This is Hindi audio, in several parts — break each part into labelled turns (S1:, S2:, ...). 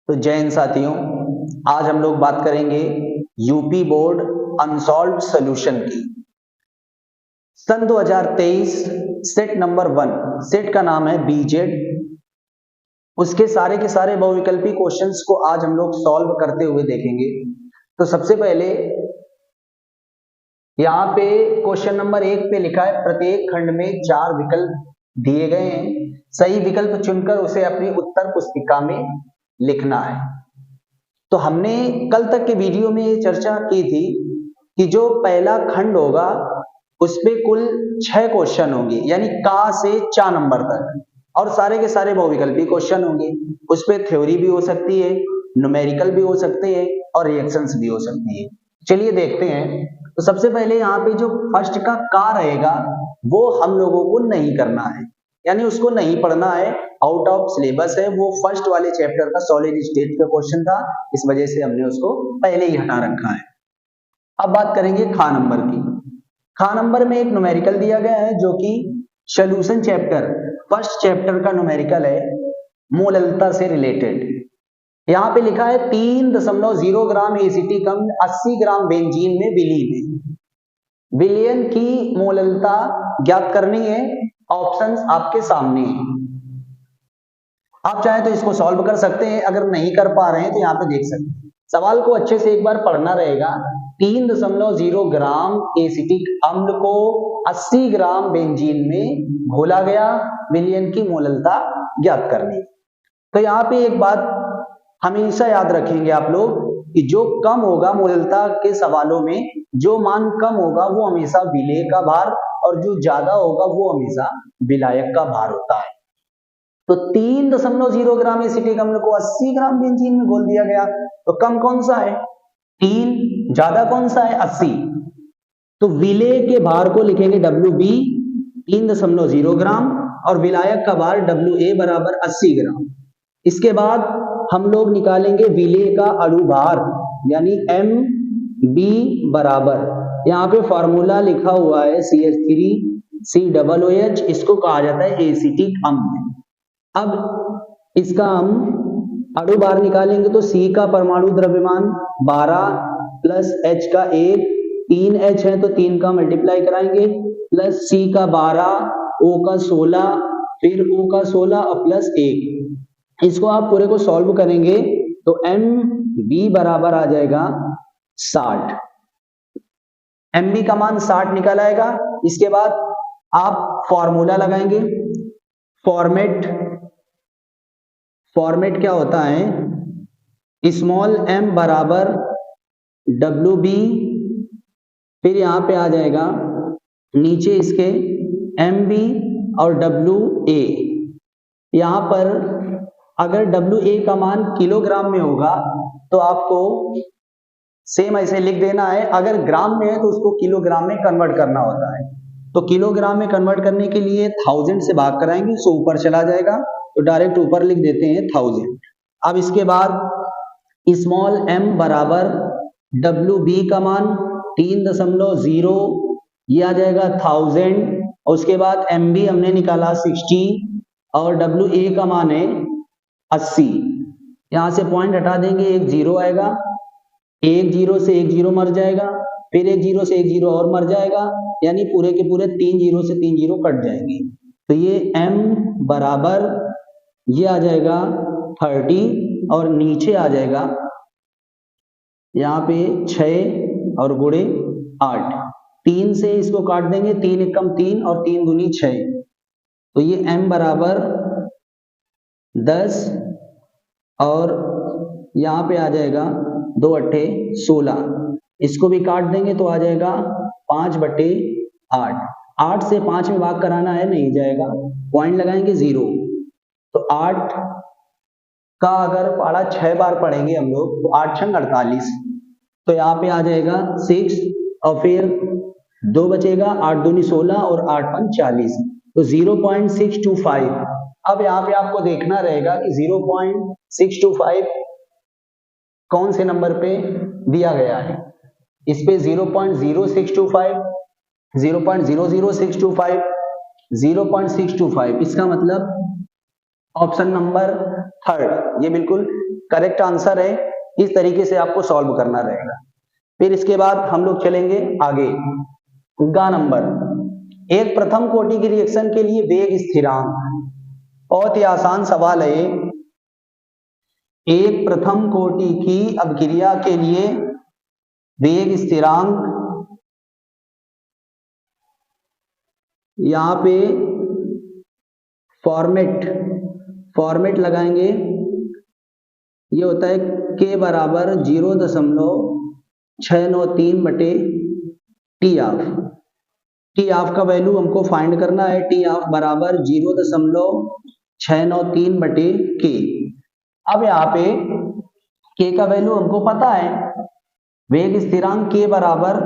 S1: तो जय हिंद साथियों, आज हम लोग बात करेंगे यूपी बोर्ड अनसॉल्व्ड सॉल्यूशन की। सन 2023 सेट नंबर 1, सेट का नाम है बीजेड। उसके सारे के सारे बहुविकल्पी क्वेश्चंस को आज हम लोग सॉल्व करते हुए देखेंगे। तो सबसे पहले यहाँ पे क्वेश्चन नंबर 1 पे लिखा है प्रत्येक खंड में 4 विकल्प दिए गए हैं, सही विकल्प चुनकर उसे अपनी उत्तर पुस्तिका में लिखना है। तो हमने कल तक के वीडियो में ये चर्चा की थी कि जो पहला खंड होगा उस पे कुल 6 क्वेश्चन होंगे, यानी का से चा नंबर तक, और सारे के सारे बहुविकल्पी क्वेश्चन होंगे। उस पे थ्योरी भी हो सकती है, न्यूमेरिकल भी हो सकते हैं और रिएक्शंस भी हो सकती है। चलिए देखते हैं। तो सबसे पहले यहाँ पे जो फर्स्ट का रहेगा वो हम लोगों को नहीं करना है, यानी उसको नहीं पढ़ना है, आउट ऑफ सिलेबस है। वो फर्स्ट वाले चैप्टर का सॉलिड स्टेट का क्वेश्चन था, इस वजह से हमने उसको पहले ही हटा रखा है। अब बात करेंगे खा नंबर की। खा नंबर में एक न्यूमेरिकल दिया गया है जो कि सॉल्यूशन चैप्टर फर्स्ट चैप्टर का न्यूमेरिकल है, मोललता से रिलेटेड। यहाँ पे लिखा है 3.0 ग्राम एसिटिक अम्ल 80 ग्राम बेंजीन में विलीन है। विलयन की मोललता ज्ञात करनी है। ऑप्शंस आपके सामने हैं, आप चाहे तो इसको सॉल्व कर सकते हैं, अगर नहीं कर पा रहे हैं तो यहाँ पे देख सकते हैं। सवाल को अच्छे से एक बार पढ़ना रहेगा। 3.0 ग्राम एसिटिक अम्ल को 80 ग्राम बेंजीन में घोला गया, विलयन की मोललता ज्ञात करनी। तो यहाँ पे एक बात हमेशा याद रखेंगे आप लोग कि जो कम होगा मोललता के सवालों में, जो मान कम होगा वो हमेशा विलेय का भार, और जो ज्यादा होगा वो हमेशा विलायक का भार होता है। तो 3.0 ग्राम एसिटिक अम्ल को 80 ग्राम बेंजीन में घोल दिया गया, तो कम कौन सा है 3, ज्यादा कौन सा है 80। तो विलेय के भार को लिखेंगे WB 3.0 ग्राम और विलायक का भार WA बराबर 80 ग्राम। इसके बाद हम लोग निकालेंगे विलेय का अणु भार, यानी MB बराबर, यहाँ पे फॉर्मूला लिखा हुआ है CH3COOH, इसको कहा जाता है एसिटिक अम्ल। अब इसका हम अणु भार निकालेंगे तो C का परमाणु द्रव्यमान 12 प्लस H का 1, 3 H है तो 3 का मल्टीप्लाई कराएंगे, प्लस C का 12, O का 16, फिर O का 16 और प्लस 1। इसको आप पूरे को सॉल्व करेंगे तो MB बराबर आ जाएगा 60। MB का मान 60 निकल आएगा। इसके बाद आप फॉर्मूला लगाएंगे। फॉर्मेट क्या होता है, स्मॉल m बराबर WB, फिर यहां पे आ जाएगा नीचे इसके MB और WA। यहां पर अगर WA का मान किलोग्राम में होगा तो आपको सेम ऐसे लिख देना है, अगर ग्राम में है तो उसको किलोग्राम में कन्वर्ट करना होता है। तो किलोग्राम में कन्वर्ट करने के लिए 1000 से भाग कराएंगे, सो ऊपर चला जाएगा, तो डायरेक्ट ऊपर लिख देते हैं 1000। अब इसके बाद स्मॉल m बराबर WB का मान 3.0, ये आ जाएगा 1000, और उसके बाद MB हमने निकाला 60 और WA का मान है 80। यहां से पॉइंट हटा देंगे, एक 0 आएगा, एक 0 से एक 0 मर जाएगा, फिर एक 0 से एक 0 और मर जाएगा, यानी पूरे के पूरे 3 0 से 3 0 कट जाएंगे। तो ये m बराबर ये आ जाएगा 30 और नीचे आ जाएगा यहाँ पे 6 और गुणे 8, 3 से इसको काट देंगे, 3 एकम 3 और 3 दूनी 6, तो ये m बराबर 10 और यहाँ पे आ जाएगा 2 अट्ठे 16, इसको भी काट देंगे तो आ जाएगा 5/8। 8 से 5 में भाग कराना है, नहीं जाएगा, पॉइंट लगाएंगे 0। तो 8 का अगर पढ़ा 6 बार पढ़ेंगे हम लोग तो 8 छंग 48, तो यहाँ पे आ जाएगा 6 और फिर 2 बचेगा, 8 दूनी 16 और 8 पंच 40, तो 0.625। अब यहाँ पे आपको देखना रहेगा कि 0.625 कौन से नंबर पे दिया गया है। इस पे 0.0625, 0.00625, 0.625, इसका मतलब ऑप्शन नंबर 3, ये बिल्कुल करेक्ट आंसर है। इस तरीके से आपको सॉल्व करना रहेगा। फिर इसके बाद हम लोग चलेंगे आगे। गा नंबर, एक प्रथम कोटि की रिएक्शन के लिए वेग स्थिरांक, बहुत ही आसान सवाल है। एक प्रथम कोटि की अभिक्रिया के लिए वेग स्थिरांक, यहां पे फॉर्मेट लगाएंगे। ये होता है k बराबर 0.693 बटे टी ऑफ। टी ऑफ का वैल्यू हमको फाइंड करना है। टी ऑफ बराबर 0.693 बटे k। अब यहाँ पे k का वैल्यू हमको पता है। वेग स्थिरांक k बराबर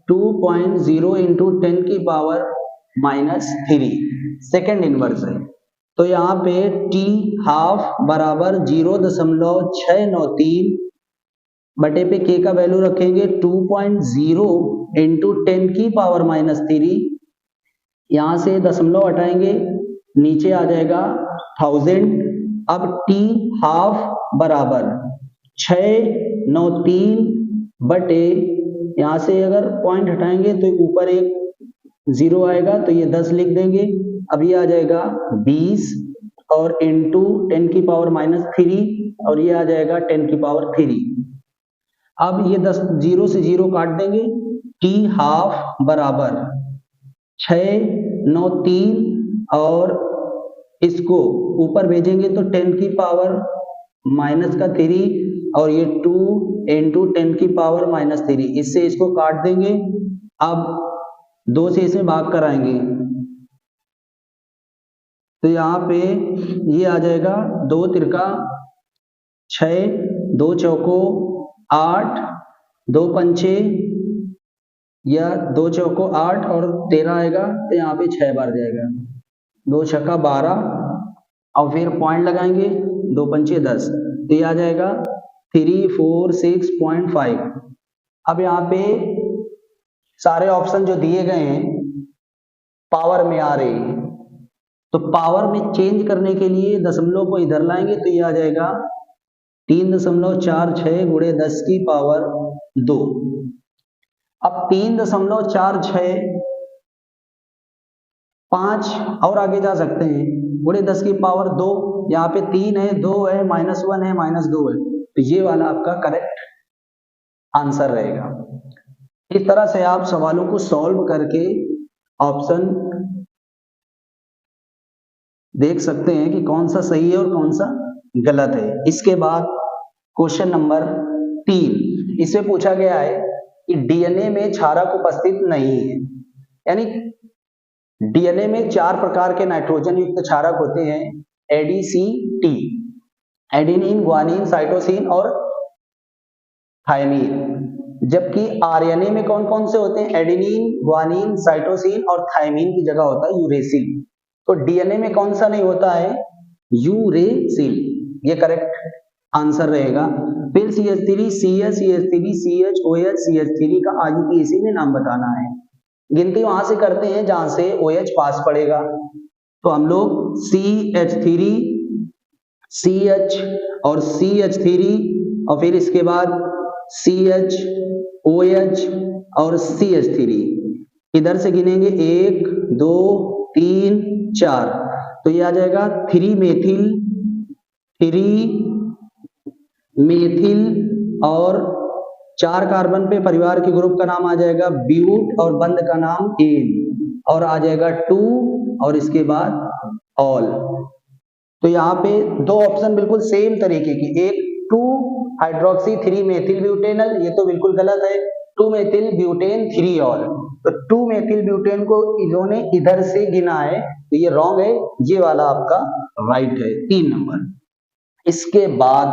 S1: 2.0 इंटू 10⁻³ सेकेंड इनवर्स है। तो यहाँ पे टी हाफ बराबर 0.693 बटे पे k का वैल्यू रखेंगे 2.0 इंटू 10⁻³ यहाँ से दशमलव हटाएंगे, नीचे आ जाएगा 1000। अब टी हाफ बराबर 693 बटे, यहाँ से अगर पॉइंट हटाएंगे तो ऊपर एक 0 आएगा, तो ये 10 लिख देंगे। अब ये आ जाएगा 20 और इंटू 10⁻³ और ये आ जाएगा 10⁻³। अब ये 10 0 से 0 काट देंगे। टी हाफ बराबर 693 और इसको ऊपर भेजेंगे तो 10⁻³ और ये 2 इंटू 10⁻³, इससे इसको काट देंगे। अब 2 से इसे भाग कराएंगे तो यहाँ पे ये आ जाएगा 2 तिरका 6, 2 चौको 8, 2 पंचे या 2 चौको 8 और 13 आएगा, तो यहाँ पे 6 बार जाएगा। 2 छक्का 12 और फिर पॉइंट लगाएंगे, 2 पंचे 10, तो ये आ जाएगा 346.5। अब यहाँ पे सारे ऑप्शन जो दिए गए हैं पावर में आ रहे हैं, तो पावर में चेंज करने के लिए दशमलव को इधर लाएंगे तो ये आ जाएगा 3.46 गुणे 10⁻²। अब 3.46 5 और आगे जा सकते हैं, गुणे 10⁻²। यहाँ पे 3 है, 2 है, -1 है, -2 है, तो ये वाला आपका करेक्ट आंसर रहेगा। इस तरह से आप सवालों को सॉल्व करके ऑप्शन देख सकते हैं कि कौन सा सही है और कौन सा गलत है। इसके बाद क्वेश्चन नंबर 3, इससे पूछा गया है कि डीएनए में क्षारक उपस्थित नहीं है, यानी डीएनए में 4 प्रकार के नाइट्रोजन युक्त क्षारक होते हैं, ADCT, एडेनिन, ग्वानिन, साइटोसिन और थायमीन। जबकि आरएनए में कौन कौन से होते हैं? एडेनिन, ग्वानिन, साइटोसिन और थायमीन की जगह होता है यूरेसिल। तो डीएनए में कौन सा नहीं होता है? यूरेसिल, ये करेक्ट आंसर रहेगा। फिर CH3, CS, CH3, CH, OH, CH3 का IUPAC में नाम बताना है। गिनती वहां से करते हैं जहां से OH पास पड़ेगा, तो हम लोग CH3, CH और CH3 और फिर इसके बाद CH, OH और CH3 इधर से गिनेंगे 1 2 3 4, तो ये आ जाएगा 3 मेथिल और 4 कार्बन पे परिवार के ग्रुप का नाम आ जाएगा ब्यूट और बंध का नाम एन और आ जाएगा 2 और इसके बाद ऑल। तो यहाँ पे 2 ऑप्शन बिल्कुल सेम तरीके की, एक 2 हाइड्रोक्सी 3 मेथिल ब्यूटेनल, ये तो बिल्कुल गलत है, 2 मेथिल ब्यूटेन 3 ऑल, तो 2 मेथिल ब्यूटेन को इन्होंने इधर से गिना है, तो ये रॉन्ग है, ये वाला आपका राइट है 3 नंबर। इसके बाद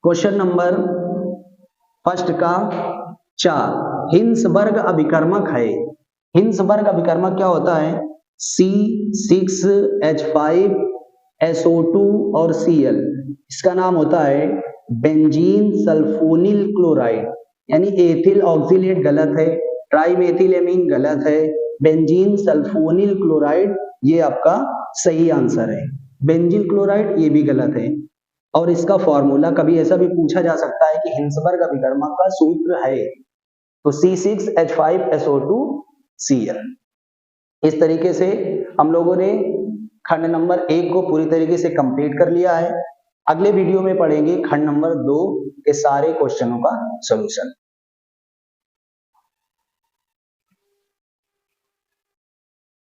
S1: क्वेश्चन नंबर फर्स्ट का 4, हिंसबर्ग अभिकर्मक है। हिंसबर्ग अभिकर्मक क्या होता है? C6H5SO2 और Cl, इसका नाम होता है बेंजीन सल्फोनिल क्लोराइड, यानी एथिल ऑक्सिलेट गलत है, ट्राइमेथिलेमीन गलत है, बेंजीन सल्फोनिल क्लोराइड ये आपका सही आंसर है। बेंजीन क्लोराइड ये भी गलत है। और इसका फॉर्मूला कभी ऐसा भी पूछा जा सकता है कि हिंसबर्ग अभिकर्मक का सूत्र है, तो C6H5SO2Cl। इस तरीके से हम लोगों ने खंड नंबर 1 को पूरी तरीके से कंप्लीट कर लिया है। अगले वीडियो में पढ़ेंगे खंड नंबर 2 के सारे क्वेश्चनों का सॉल्यूशन।